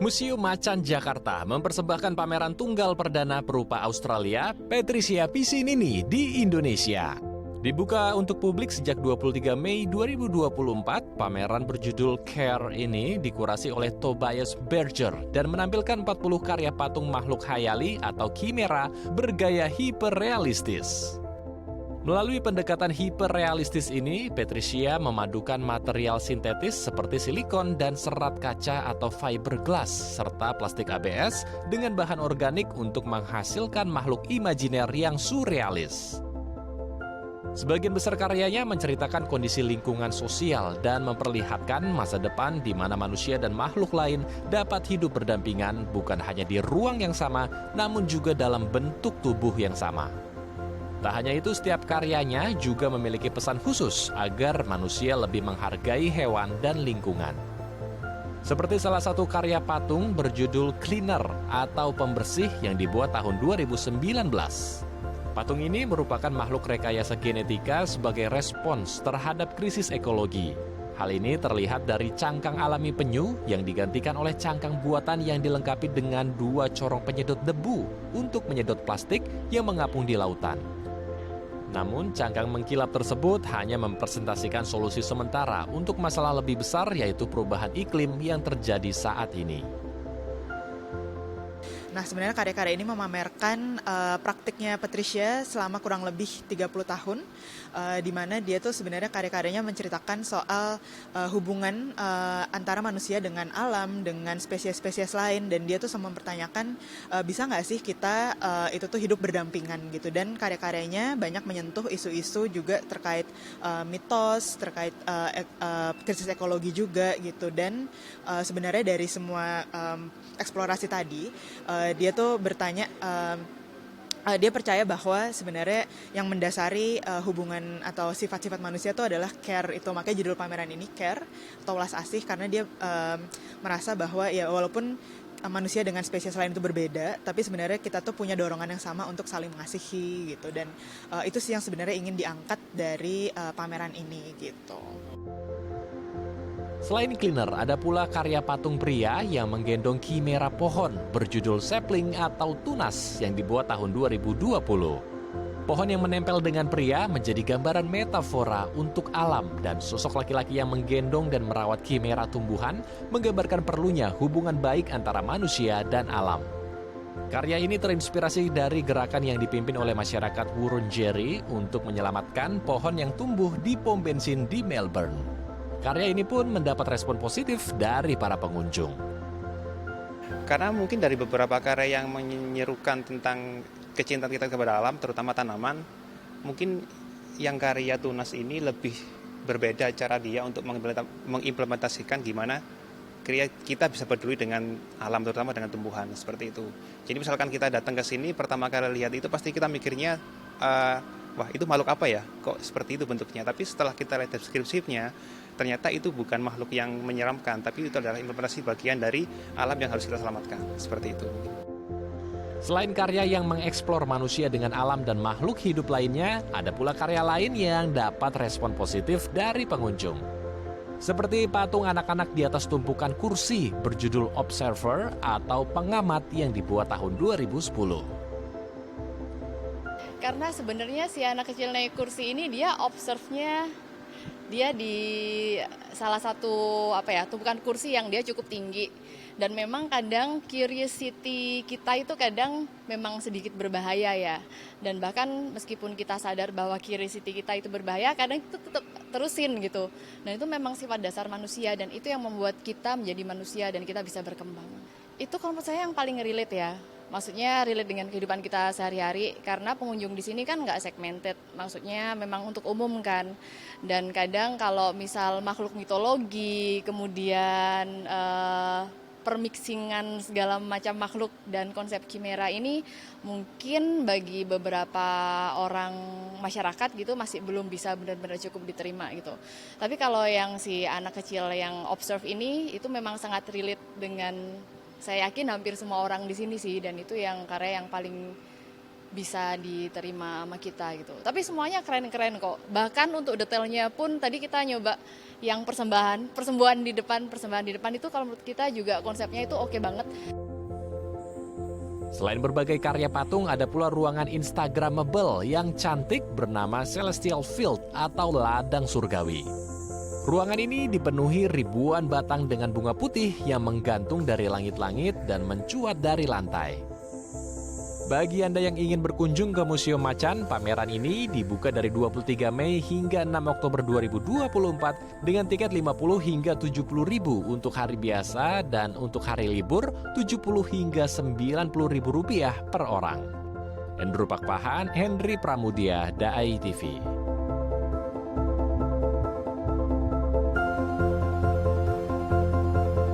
Museum Macan Jakarta mempersembahkan pameran tunggal perdana perupa Australia, Patricia Piccinini di Indonesia. Dibuka untuk publik sejak 23 Mei 2024, pameran berjudul Care ini dikurasi oleh Tobias Berger dan menampilkan 40 karya patung makhluk hayali atau kimera bergaya hiperrealistis. Melalui pendekatan hiperrealistis ini, Patricia memadukan material sintetis seperti silikon dan serat kaca atau fiberglass, serta plastik ABS dengan bahan organik untuk menghasilkan makhluk imajiner yang surrealis. Sebagian besar karyanya menceritakan kondisi lingkungan sosial dan memperlihatkan masa depan di mana manusia dan makhluk lain dapat hidup berdampingan bukan hanya di ruang yang sama, namun juga dalam bentuk tubuh yang sama. Tak hanya itu, setiap karyanya juga memiliki pesan khusus agar manusia lebih menghargai hewan dan lingkungan. Seperti salah satu karya patung berjudul Cleaner atau pembersih yang dibuat tahun 2019. Patung ini merupakan makhluk rekayasa genetika sebagai respons terhadap krisis ekologi. Hal ini terlihat dari cangkang alami penyu yang digantikan oleh cangkang buatan yang dilengkapi dengan 2 corong penyedot debu untuk menyedot plastik yang mengapung di lautan. Namun, cangkang mengkilap tersebut hanya mempresentasikan solusi sementara untuk masalah lebih besar, yaitu perubahan iklim yang terjadi saat ini. Nah, sebenarnya karya-karya ini memamerkan praktiknya Patricia selama kurang lebih 30 tahun, di mana dia tuh sebenarnya karya-karyanya menceritakan soal hubungan antara manusia dengan alam, dengan spesies-spesies lain, dan dia tuh sama mempertanyakan bisa nggak sih kita itu tuh hidup berdampingan gitu. Dan karya-karyanya banyak menyentuh isu-isu juga terkait mitos, terkait krisis ekologi juga gitu. Dan sebenarnya dari semua eksplorasi tadi, dia tuh bertanya, dia percaya bahwa sebenarnya yang mendasari hubungan atau sifat-sifat manusia itu adalah care itu. Makanya judul pameran ini Care atau Welas Asih, karena dia merasa bahwa ya walaupun manusia dengan spesies lain itu berbeda, tapi sebenarnya kita tuh punya dorongan yang sama untuk saling mengasihi gitu. Dan itu sih yang sebenarnya ingin diangkat dari pameran ini gitu. Selain Cleaner, ada pula karya patung pria yang menggendong kimera pohon berjudul Sapling atau Tunas yang dibuat tahun 2020. Pohon yang menempel dengan pria menjadi gambaran metafora untuk alam, dan sosok laki-laki yang menggendong dan merawat kimera tumbuhan menggambarkan perlunya hubungan baik antara manusia dan alam. Karya ini terinspirasi dari gerakan yang dipimpin oleh masyarakat Wurundjeri untuk menyelamatkan pohon yang tumbuh di pom bensin di Melbourne. Karya ini pun mendapat respon positif dari para pengunjung. Karena mungkin dari beberapa karya yang menyerukan tentang kecintaan kita kepada alam, terutama tanaman, mungkin yang karya Tunas ini lebih berbeda cara dia untuk mengimplementasikan gimana kita bisa peduli dengan alam, terutama dengan tumbuhan, seperti itu. Jadi misalkan kita datang ke sini, pertama kali lihat itu pasti kita mikirnya, wah itu makhluk apa ya, kok seperti itu bentuknya. Tapi setelah kita lihat deskripsinya, ternyata itu bukan makhluk yang menyeramkan, tapi itu adalah implementasi bagian dari alam yang harus kita selamatkan, seperti itu. Selain karya yang mengeksplor manusia dengan alam dan makhluk hidup lainnya, ada pula karya lain yang dapat respon positif dari pengunjung. Seperti patung anak-anak di atas tumpukan kursi berjudul Observer atau pengamat yang dibuat tahun 2010. Karena sebenarnya si anak kecil naik kursi ini dia observe-nya dia di salah satu tumpukan kursi yang dia cukup tinggi, dan memang kadang curiosity kita itu kadang memang sedikit berbahaya ya, dan bahkan meskipun kita sadar bahwa curiosity kita itu berbahaya, kadang itu tetap terusin gitu. Dan itu memang sifat dasar manusia, dan itu yang membuat kita menjadi manusia dan kita bisa berkembang. Itu kalau menurut saya yang paling relate ya. Maksudnya relate dengan kehidupan kita sehari-hari, karena pengunjung di sini kan nggak segmented, maksudnya memang untuk umum kan. Dan kadang kalau misal makhluk mitologi, kemudian permixingan segala macam makhluk dan konsep kimera ini mungkin bagi beberapa orang masyarakat gitu masih belum bisa benar-benar cukup diterima gitu. Tapi kalau yang si anak kecil yang observe ini itu memang sangat relate dengan, saya yakin hampir semua orang di sini sih, dan itu yang karya yang paling bisa diterima sama kita gitu. Tapi semuanya keren-keren kok. Bahkan untuk detailnya pun tadi kita nyoba yang persembahan di depan itu kalau menurut kita juga konsepnya itu oke banget. Selain berbagai karya patung, ada pula ruangan Instagramable yang cantik bernama Celestial Field atau ladang surgawi. Ruangan ini dipenuhi ribuan batang dengan bunga putih yang menggantung dari langit-langit dan mencuat dari lantai. Bagi Anda yang ingin berkunjung ke Museum Macan, pameran ini dibuka dari 23 Mei hingga 6 Oktober 2024 dengan tiket 50 hingga 70 ribu untuk hari biasa dan untuk hari libur 70 hingga 90 ribu rupiah per orang. Endro Pakpahan, Henry Pramudia, Dai TV.